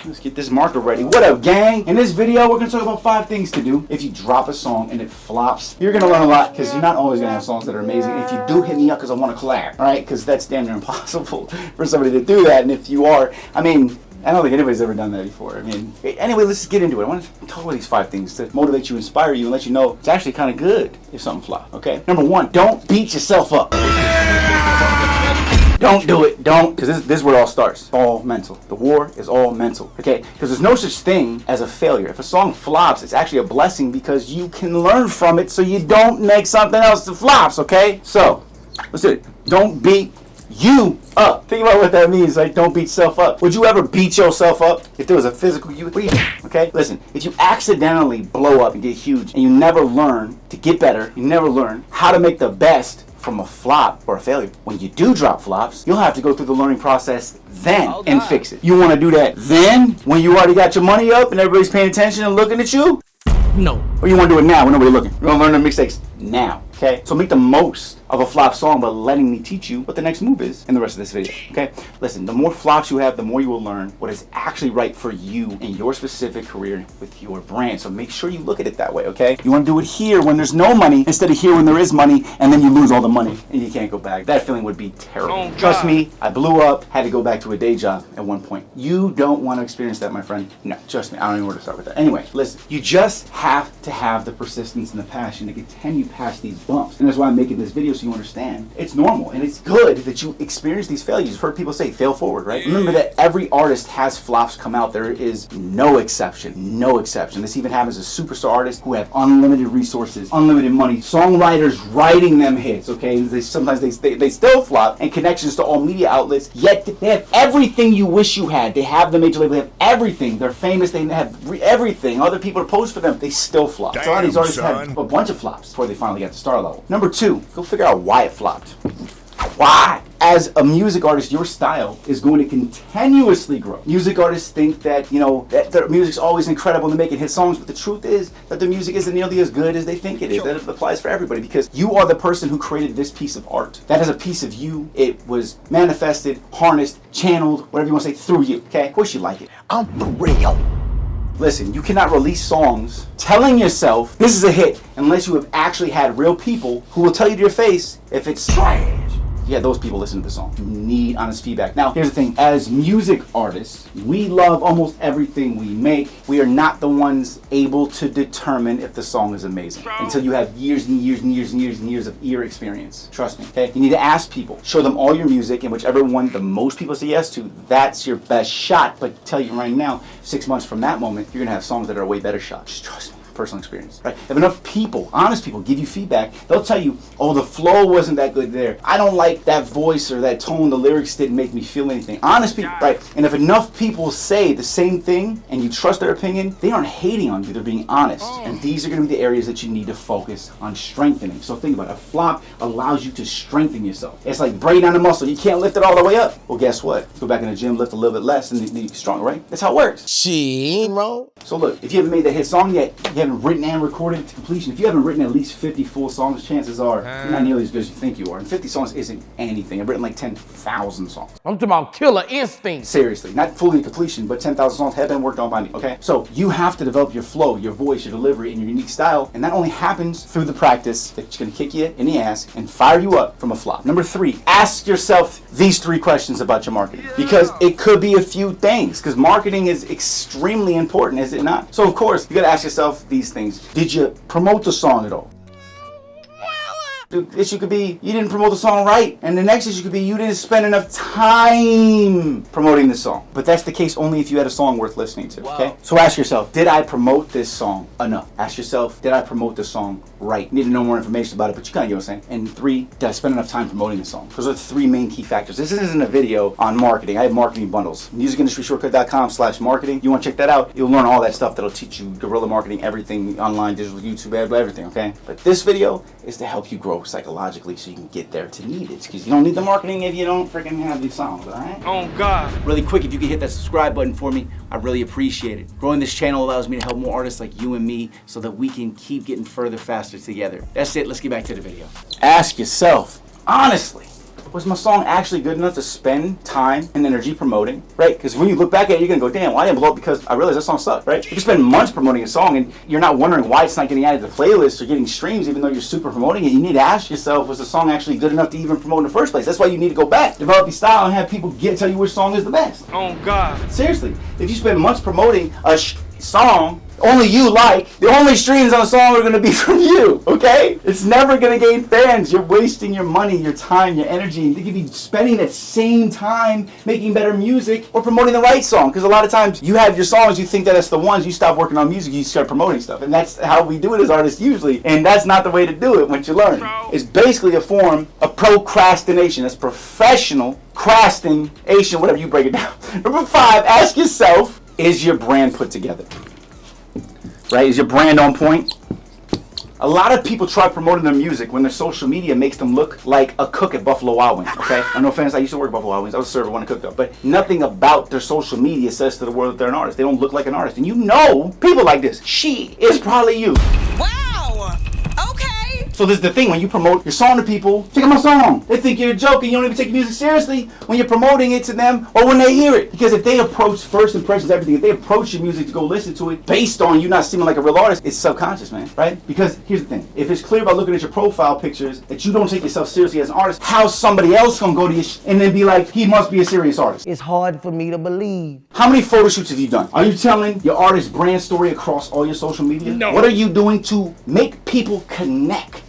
Let's get this marker ready. What up, gang? In this video, we're gonna talk about 5 things to do if you drop a song and it flops. You're gonna learn a lot because you're not always gonna have songs that are amazing. If you do, hit me up because I want to collab, all right? Because that's damn near impossible for somebody to do that. And if you are, I mean, I don't think anybody's ever done that before. I mean, anyway, let's just get into it. I want to talk about these 5 things to motivate you, inspire you, and let you know it's actually kind of good if something flops, okay? Number 1, don't beat yourself up. Don't do it. Don't, because this is where it all starts. It's all mental. The war is all mental, okay? Because there's no such thing as a failure. If a song flops, it's actually a blessing because you can learn from it so you don't make something else that flops, okay? So, let's do it. Don't beat you up. Think about what that means, like don't beat yourself up. Would you ever beat yourself up if there was a physical you? What do you do? Okay? Listen, if you accidentally blow up and get huge and you never learn to get better, you never learn how to make the best from a flop or a failure. When you do drop flops, you'll have to go through the learning process then and fix it. You want to do that then when you already got your money up and everybody's paying attention and looking at you? No. Or you want to do it now when nobody's looking? You want to learn the mistakes now, okay? So make the most of a flop song by letting me teach you what the next move is in the rest of this video, okay? Listen, the more flops you have, the more you will learn what is actually right for you in your specific career with your brand. So make sure you look at it that way, okay? You want to do it here when there's no money instead of here when there is money, and then you lose all the money and you can't go back. That feeling would be terrible. Oh, trust me, I blew up, had to go back to a day job at one point. You don't want to experience that, my friend. No, trust me, I don't even know where to start with that. Anyway, listen, you just have to have the persistence and the passion to continue past these bumps. And that's why I'm making this video, so you understand it's normal and it's good that you experience these failures. You've heard people say fail forward, right? Remember that every artist has flops come out. There is no exception, no exception. This even happens to superstar artists who have unlimited resources, unlimited money, songwriters writing them hits, okay? Sometimes they still flop, and connections to all media outlets, yet they have everything you wish you had. They have the major label, they have everything. They're famous, they have everything. Other people to post for them, they still flop. So a lot of these artists have a bunch of flops before they finally get to star level. Number 2, go figure out why it flopped. Why? As a music artist, your style is going to continuously grow. Music artists think that, you know, that their music's always incredible and they're making hit songs, but the truth is that the music isn't nearly as good as they think it is. That applies for everybody because you are the person who created this piece of art. That is a piece of you. It was manifested, harnessed, channeled, whatever you want to say, through you, okay? Of course you like it. I'm for real. Listen, you cannot release songs telling yourself this is a hit unless you have actually had real people who will tell you to your face if it's trash. Yeah, those people listen to the song. You need honest feedback. Now, here's the thing. As music artists, we love almost everything we make. We are not the ones able to determine if the song is amazing until you have years and years and years and years and years of ear experience. Trust me, okay? You need to ask people. Show them all your music, and whichever one the most people say yes to, that's your best shot. But I tell you right now, 6 months from that moment, you're going to have songs that are a way better shot. Just trust me. Personal experience, right? If enough people, honest people, give you feedback, they'll tell you, oh, the flow wasn't that good there. I don't like that voice or that tone. The lyrics didn't make me feel anything. Honest people, right? And if enough people say the same thing and you trust their opinion, they aren't hating on you. They're being honest. And these are going to be the areas that you need to focus on strengthening. So think about it. A flop allows you to strengthen yourself. It's like breaking down a muscle. You can't lift it all the way up. Well, guess what? Go back in the gym, lift a little bit less, and you're stronger, right? That's how it works. She ain't wrong. So look, if you haven't made that hit song yet, you haven't written and recorded to completion. If you haven't written at least 50 full songs, chances are you're not nearly as good as you think you are. And 50 songs isn't anything. I've written like 10,000 songs. I'm talking about killer instinct. Seriously, not fully completion, but 10,000 songs have been worked on by me, okay? So you have to develop your flow, your voice, your delivery, and your unique style. And that only happens through the practice that's going to kick you in the ass and fire you up from a flop. Number 3, ask yourself these 3 questions about your marketing. Because it could be a few things. Because marketing is extremely important, is it not? So of course, you got to ask yourself these things. Did you promote the song at all? The issue could be you didn't promote the song right, and the next issue could be you didn't spend enough time promoting the song. But that's the case only if you had a song worth listening to, okay? So ask yourself, did I promote this song enough? Ask yourself, did I promote this song right? You need to know more information about it, but you kind of get what I'm saying. And 3, did I spend enough time promoting the song? Those are the 3 main key factors. This isn't a video on marketing. I have marketing bundles. musicindustryshortcut.com/marketing. You want to check that out? You'll learn all that stuff that'll teach you guerrilla marketing, everything, online, digital, YouTube, everything, okay? But this video is to help you grow psychologically so you can get there to need it. Because you don't need the marketing if you don't freaking have these songs, alright? Oh God. Really quick, if you could hit that subscribe button for me, I really appreciate it. Growing this channel allows me to help more artists like you and me so that we can keep getting further faster together. That's it, let's get back to the video. Ask yourself, honestly, Was my song actually good enough to spend time and energy promoting, right? Because when you look back at it, you're gonna go, damn, well, I didn't blow up because I realized that song sucked, right? If you spend months promoting a song and you're not wondering why it's not getting added to playlists or getting streams even though you're super promoting it, you need to ask yourself, was the song actually good enough to even promote in the first place? That's why you need to go back, develop your style, and have people tell you which song is the best. Oh God. Seriously, if you spend months promoting a song only you like, the only streams on the song are going to be from you, okay? It's never going to gain fans. You're wasting your money, your time, your energy. You could be spending that same time making better music or promoting the right song. Because a lot of times you have your songs, you think that it's the ones, you stop working on music, you start promoting stuff. And that's how we do it as artists usually. And that's not the way to do it once you learn. It's basically a form of procrastination. That's professional crastination, whatever you break it down. Number 5, ask yourself, is your brand put together? Right? Is your brand on point? A lot of people try promoting their music when their social media makes them look like a cook at Buffalo Wild Wings, okay? No offense, I used to work at Buffalo Wild Wings. I was a server when I cooked up. But nothing about their social media says to the world that they're an artist. They don't look like an artist. And you know people like this. She is probably you. Wow! Okay! So this is the thing, when you promote your song to people, check out my song. They think you're a joke and you don't even take your music seriously when you're promoting it to them or when they hear it. Because if they approach first impressions, everything, if they approach your music to go listen to it based on you not seeming like a real artist, it's subconscious, man, right? Because here's the thing, if it's clear by looking at your profile pictures that you don't take yourself seriously as an artist, how's somebody else gonna go to your and then be like, he must be a serious artist? It's hard for me to believe. How many photo shoots have you done? Are you telling your artist brand story across all your social media? No. What are you doing to make people connect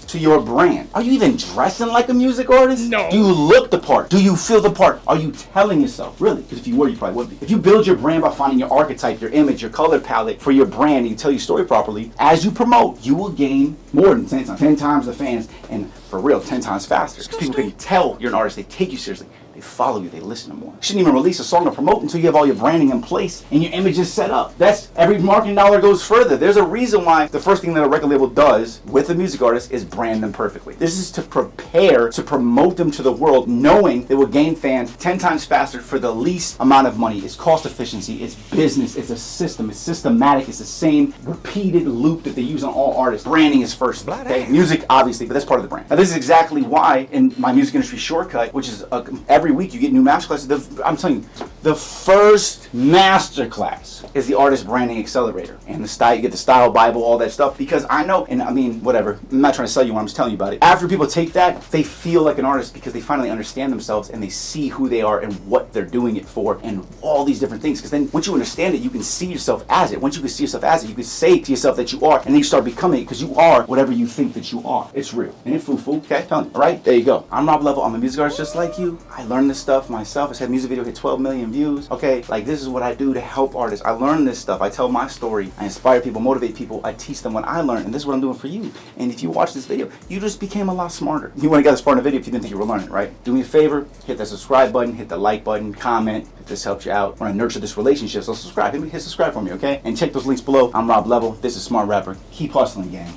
to your brand? Are you even dressing like a music artist? No. Do you look the part? Do you feel the part? Are you telling yourself? Really? Because if you were, you probably would be. If you build your brand by finding your archetype, your image, your color palette for your brand, and you tell your story properly, as you promote, you will gain more than 10 times. 10 times the fans, and for real, 10 times faster. People can tell you're an artist, they take you seriously. They follow you, they listen to more. You shouldn't even release a song to promote until you have all your branding in place and your image is set up. That's every marketing dollar goes further. There's a reason why the first thing that a record label does with a music artist is brand them perfectly. This is to prepare to promote them to the world, knowing they will gain fans 10 times faster for the least amount of money. It's cost efficiency, it's business, it's a system, it's systematic, it's the same repeated loop that they use on all artists. Branding is first, okay? Music, obviously, but that's part of the brand. Now, this is exactly why in my music industry shortcut, which is every week you get new masterclasses. I'm telling you, the first masterclass is the artist branding accelerator, and the style, you get the style Bible, all that stuff. Because I know, and I mean, whatever. I'm not trying to sell you one. I'm just telling you about it. After people take that, they feel like an artist because they finally understand themselves and they see who they are and what they're doing it for, and all these different things. Because then once you understand it, you can see yourself as it. Once you can see yourself as it, you can say to yourself that you are, and then you start becoming it because you are whatever you think that you are. It's real. Ain't it foo-foo? Okay, telling you. All right, there you go. I'm Rob Level. I'm a music artist just like you. I learned this stuff myself. I said music video hit 12 million views. Okay, like this is what I do to help artists. I learn this stuff. I tell my story. I inspire people, motivate people. I teach them what I learned, and this is what I'm doing for you. And if you watch this video, you just became a lot smarter. You wouldn't get this far in the video if you didn't think you were learning, right? Do me a favor, hit that subscribe button, hit the like button, comment if this helps you out. When I nurture this relationship, so subscribe. Hit subscribe for me, okay? And check those links below. I'm Rob Level. This is Smart Rapper. Keep hustling, gang.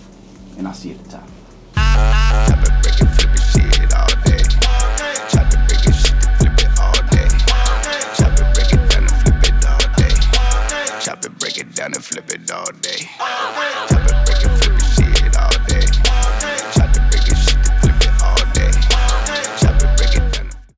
And I'll see you at the top. Break it down and flip it all day.